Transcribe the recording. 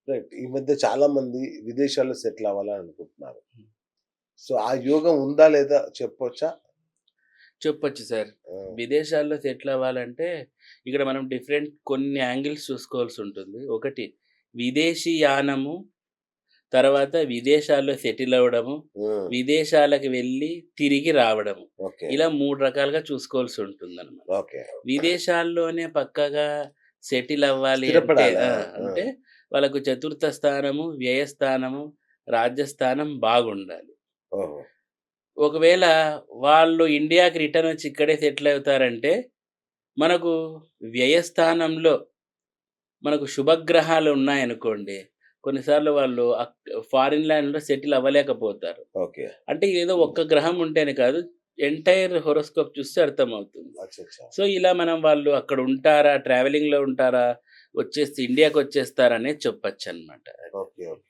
Right. ఈ మధ్య చాలా మంది విదేశాల్లో సెటిల్ అవ్వాలని అనుకుంటున్నారు. సో, ఆ యోగం ఉందా లేదా చెప్పొచ్చా? చెప్పొచ్చు సార్. ఆ! విదేశాల్లో సెటిల్ అవ్వాలంటే, ఇక్కడ మనం డిఫరెంట్ కొన్ని యాంగిల్స్ చూసుకోవాల్సుంటుంది. ఒకటి విదేశీ యానము, తర్వాత విదేశాల్లో సెటిల్ అవ్వడము, హ్మ్. విదేశాలకు వెళ్ళి తిరిగి రావడము. ఓకే. ఇలా 3 రకాలుగా చూసుకోవాల్సుంటుందనమాట. ఓకే. విదేశాల్లోనే పక్కాగా సెటిల్ అవ్వాలి అంటే స్థిరపడాలా? ఆ! అంటే వాళ్ళకు చతుర్థ స్థానము, వ్యయస్థానము, రాజ్యస్థానం బాగుండాలి. ఓహో! ఒకవేళ వాళ్ళు ఇండియాకి రిటర్న్ వచ్చి ఇక్కడే సెటిల్ అవుతారంటే, మనకు వ్యయస్థానంలో మనకు శుభగ్రహాలు ఉన్నాయనుకోండి, కొన్నిసార్లు వాళ్ళు ఫారిన్ ల్యాండ్‌లో సెటిల్ అవ్వలేకపోతారు. ఓకే. అంటే ఏదో ఒక్క గ్రహం ఉంటేనే కాదు, ఎంటైర్ హోరోస్కోప్ చూస్తే అర్థమవుతుంది. అచ్చచ్చా! సో, ఇలా మనం వాళ్ళు అక్కడ ఉంటారా, ట్రావెలింగ్‌లో ఉంటారా, వచ్చేసి ఇండియాకొచ్చేస్తారనేది చెప్పొచ్చనమాట. ఓకే. ఓకే.